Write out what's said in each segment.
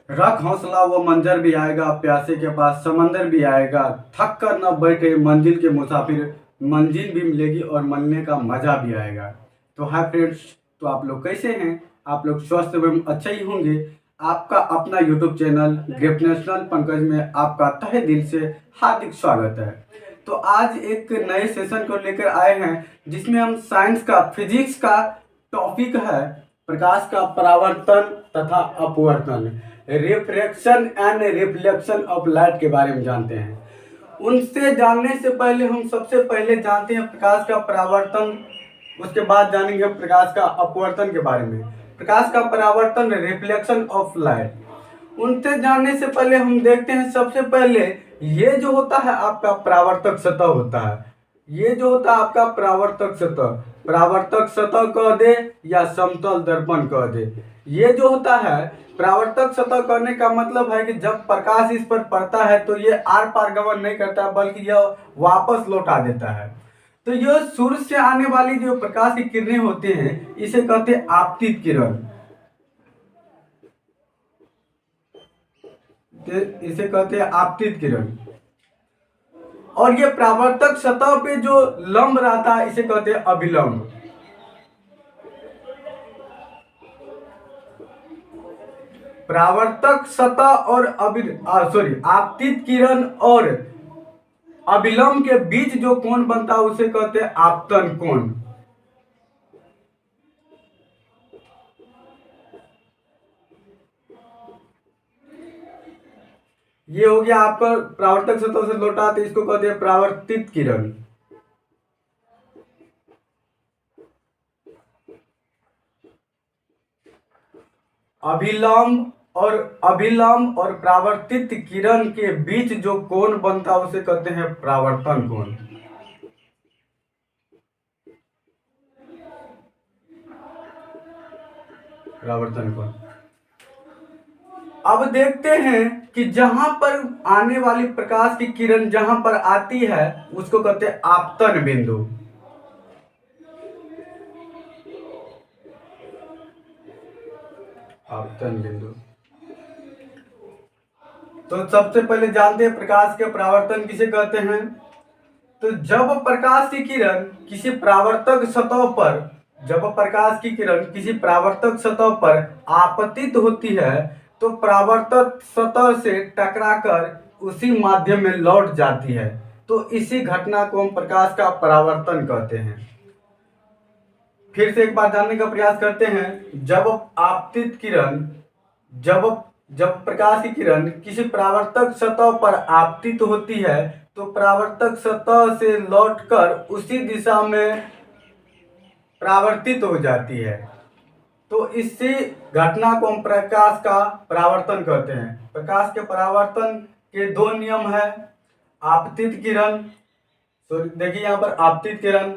रख हौसला वो मंजर भी आएगा, प्यासे के पास समंदर भी आएगा, थक कर न बैठे मंजिल के मुसाफिर, मंजिल भी मिलेगी और मिलने का मज़ा भी आएगा। तो हाय फ्रेंड्स, तो आप लोग कैसे हैं? आप लोग स्वस्थ एवं अच्छे ही होंगे। आपका अपना यूट्यूब चैनल ग्रेटनेशनल पंकज में आपका तहे दिल से हार्दिक स्वागत है। तो आज एक नए सेशन को लेकर आए हैं जिसमें हम साइंस का फिजिक्स का टॉपिक है प्रकाश का परावर्तन तथा अपवर्तन, refraction and reflection of light के बारे में जानते हैं। उनसे जानने से पहले हम सबसे पहले जानते हैं प्रकाश का परावर्तन, उसके बाद जानेंगे प्रकाश का अपवर्तन के बारे में। प्रकाश का परावर्तन, रिफ्लेक्शन ऑफ लाइट, उनसे जानने से पहले हम देखते हैं सबसे पहले ये जो होता है आपका परावर्तक सतह होता है। ये जो होता है आपका परावर्तक सतह कह दे या समतल दर्पण कह दे। ये जो होता है परावर्तक सतह कहने का मतलब है कि जब प्रकाश इस पर पड़ता है तो ये आर पार गमन नहीं करता बल्कि यह वापस लौटा देता है। तो यह सूर्य से आने वाली जो प्रकाश की किरणें होती हैं इसे कहते हैं आपतित किरण। इसे कहते हैं आपतित किरण। और ये परावर्तक सतह पे जो लंब रहता है इसे कहते हैं अभिलंब। परावर्तक सतह और आपतित किरण और अभिलंब के बीच जो कोण बनता है उसे कहते हैं आपतन कोण। ये हो गया आपका परावर्तक सतह से लौटा, तो इसको कहते हैं परावर्तित किरण। अभिलंब और परावर्तित किरण के बीच जो कोण बनता है उसे कहते हैं परावर्तन कोण। परावर्तन कोण। अब देखते हैं कि जहां पर आने वाली प्रकाश की किरण जहां पर आती है उसको कहते हैं आपतन बिंदु। आपतन बिंदु। तो सबसे पहले जानते हैं प्रकाश के परावर्तन किसे कहते हैं। तो जब प्रकाश की किरण किसी परावर्तक सतह पर आपतित होती है तो परावर्तक सतह से टकराकर उसी माध्यम में लौट जाती है। तो इसी घटना को हम प्रकाश का परावर्तन कहते हैं। फिर से एक बार जानने का प्रयास करते हैं। जब प्रकाश की किरण किसी परावर्तक सतह पर आपतित होती है तो परावर्तक सतह से लौटकर उसी दिशा में परावर्तित हो जाती है। तो इसी घटना को हम प्रकाश का परावर्तन कहते हैं। प्रकाश के परावर्तन के दो नियम है। आपतित किरण, देखिए यहाँ पर आपतित किरण,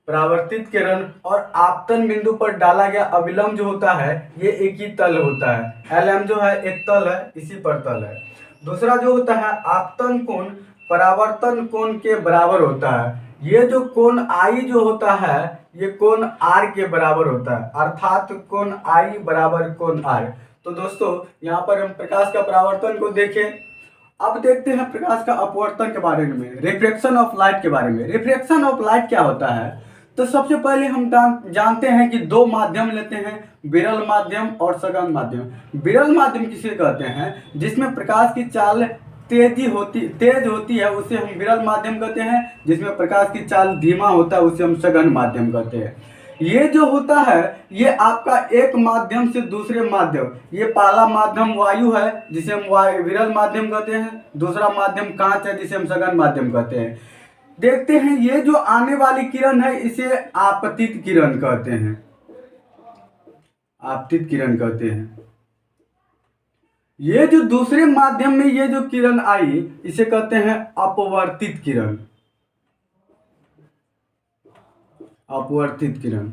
परावर्तित किरण और आपतन बिंदु पर डाला गया अभिलंब जो होता है ये एक ही तल होता है। LM जो है एक तल है, इसी पर तल है। दूसरा जो होता है आपतन कोण परावर्तन कोण के बराबर होता है। ये जो कोण I जो होता है ये कोण R के बराबर होता है, अर्थात कोण I बराबर कोण R। तो दोस्तों यहाँ पर हम प्रकाश का परावर्तन को देखें। अब देखते हैं प्रकाश का अपवर्तन के बारे में, रिफ्रैक्शन ऑफ लाइट के बारे में। रिफ्रैक्शन ऑफ लाइट क्या होता है? तो सबसे पहले हम जानते हैं कि दो माध्यम लेते हैं, विरल माध्यम और सघन माध्यम। विरल माध्यम किसे कहते हैं? जिसमें प्रकाश की चाल तेज होती है उसे हम विरल माध्यम कहते हैं। जिसमें प्रकाश की चाल धीमा होता है उसे हम सघन माध्यम कहते हैं। ये जो होता है ये आपका एक माध्यम से दूसरे माध्यम, ये पहला माध्यम वायु है जिसे हम विरल माध्यम कहते हैं, दूसरा माध्यम कांच है जिसे हम सघन माध्यम कहते हैं। देखते हैं ये जो आने वाली किरण है इसे आपतित किरण कहते हैं। आपतित किरण कहते हैं। ये जो दूसरे माध्यम में ये जो किरण आई इसे कहते हैं अपवर्तित किरण। अपवर्तित किरण।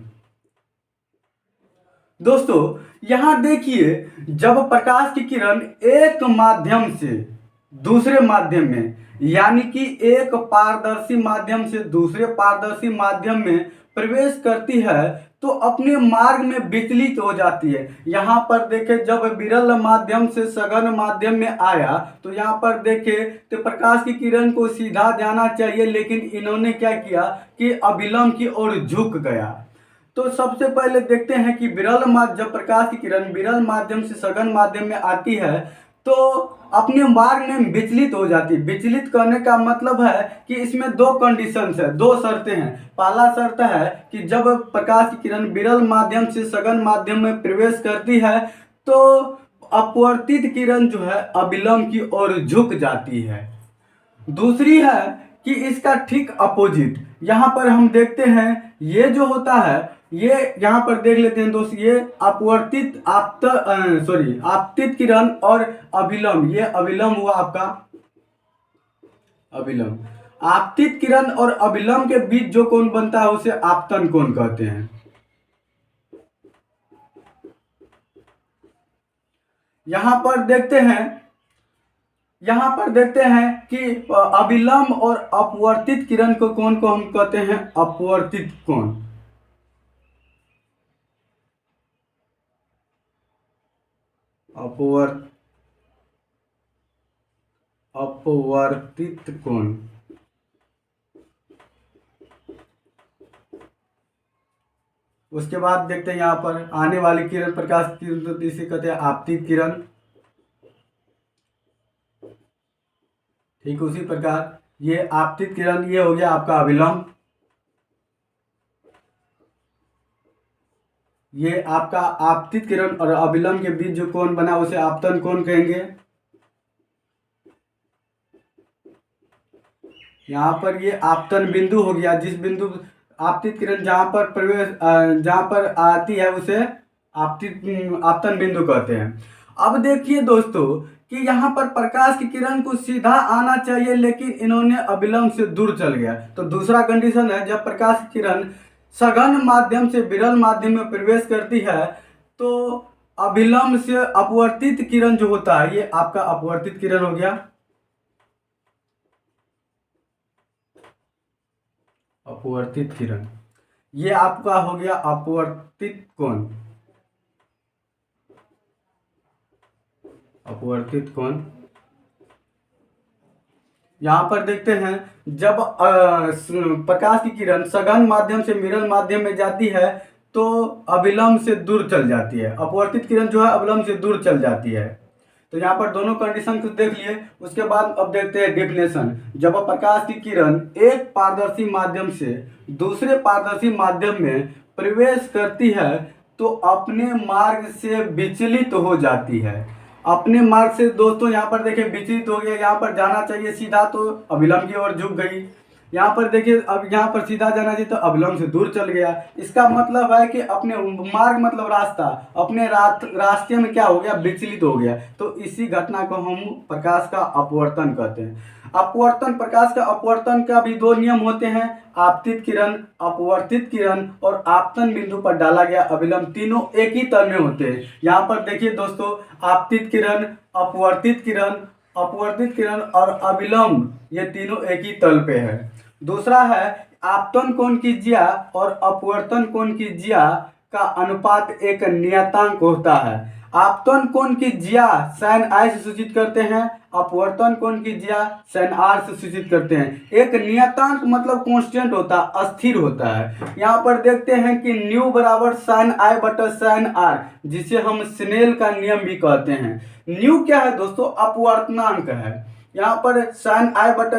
दोस्तों यहां देखिए, जब प्रकाश की किरण एक माध्यम से दूसरे माध्यम में, यानी कि एक पारदर्शी माध्यम से दूसरे पारदर्शी माध्यम में प्रवेश करती है तो अपने मार्ग में विचलित हो जाती है। यहाँ पर देखें, जब विरल माध्यम से सघन माध्यम में आया तो यहाँ पर देखें तो प्रकाश की किरण को सीधा जाना चाहिए, लेकिन इन्होंने क्या किया कि अविलंब की ओर झुक गया। तो सबसे पहले देखते हैं कि विरल माध्यम, जब प्रकाश की किरण विरल माध्यम से सघन माध्यम में आती है तो अपने मार्ग में विचलित हो जाती है। विचलित करने का मतलब है कि इसमें दो कंडीशंस है, दो शर्तें हैं। पहला शर्त है कि जब प्रकाश की किरण विरल माध्यम से सघन माध्यम में प्रवेश करती है तो अपवर्तित किरण जो है अविलंब की ओर झुक जाती है। दूसरी है कि इसका ठीक अपोजिट, यहाँ पर हम देखते हैं ये जो होता है, ये यहाँ पर देख लेते हैं दोस्त, ये अपवर्तित आपतित किरण और अविलंब, ये अविलंब हुआ आपका अविलंब। आपतित किरण और अविलंब के बीच जो कोण बनता है उसे आपतन कोण कहते हैं। यहाँ पर देखते हैं कि अविलंब और अपवर्तित किरण को कोण को हम कहते हैं अपवर्तित कोण। अपवर्तित कोण। उसके बाद देखते हैं यहाँ पर आने वाली किरण, प्रकाश किरण, तो इसे कहते हैं आपतित किरण। ठीक उसी प्रकार ये आपतित किरण, ये हो गया आपका अविलंब। ये आपका आपतित किरण और अविलंब के बीच जो कोण बना उसे आपतन कोण कहेंगे। यहाँ पर ये आपतन बिंदु हो गया, जिस बिंदु आपतित किरण जहाँ पर आती है उसे आपतन बिंदु कहते हैं। अब देखिए दोस्तों कि यहाँ पर प्रकाश की किरण को सीधा आना चाहिए, लेकिन इन्होंने अविलंब से दूर चल गया। तो दूसरा कंडीशन है, जब प्रकाश की किरण सघन माध्यम से विरल माध्यम में प्रवेश करती है तो अविलंब से अपवर्तित किरण जो होता है, ये आपका अपवर्तित किरण हो गया। अपवर्तित किरण, ये आपका हो गया अपवर्तित कोण। अपवर्तित कोण। यहाँ पर देखते हैं जब प्रकाश की किरण सघन माध्यम से विरल माध्यम में जाती है तो अविलंब से दूर चल जाती है। अपवर्तित किरण जो है अविलंब से दूर चल जाती है। तो यहाँ पर दोनों कंडीशन को देख लिए। उसके बाद अब देखते हैं डेफिनेशन। जब प्रकाश की किरण एक पारदर्शी माध्यम से दूसरे पारदर्शी माध्यम में प्रवेश करती है तो अपने मार्ग से विचलित हो जाती है। अपने मार्ग से दोस्तों यहाँ पर देखिए विचलित हो गया, यहाँ पर जाना चाहिए सीधा तो अविलंब की ओर झुक गई। यहाँ पर देखिए अब यहाँ पर सीधा जाना चाहिए तो अविलंब से दूर चल गया। इसका मतलब है कि अपने मार्ग मतलब रास्ता, अपने रास्ते में क्या हो गया, विचलित हो गया। तो इसी घटना को हम प्रकाश का अपवर्तन कहते हैं। अपवर्तन, प्रकाश का अपवर्तन का भी दो नियम होते हैं, आपतित किरण, अपवर्तित किरण और आपतन बिंदु पर डाला गया अविलंब, तीनों एक ही तल में होते हैं। यहाँ पर देखिए दोस्तों, आपतित किरण, अपवर्तित किरण और अविलंब, ये तीनों एक ही तल पे है। दूसरा है आपतन कोण की ज्या और अपवर्तन कोण की ज्या का अनुपात एक नियतांक होता है। आपतन कोण की ज्या sin i से सूचित करते हैं, अपवर्तन कोण की ज्या sin r से सूचित करते हैं। एक नियतांक मतलब कांस्टेंट होता है, अस्थिर होता है। यहाँ पर देखते हैं कि न्यू बराबर sin i बटा sin r, जिसे हम स्नेल का नियम भी कहते हैं। न्यू क्या है दोस्तों, अपवर्तनांक है। यहाँ पर sin i बटा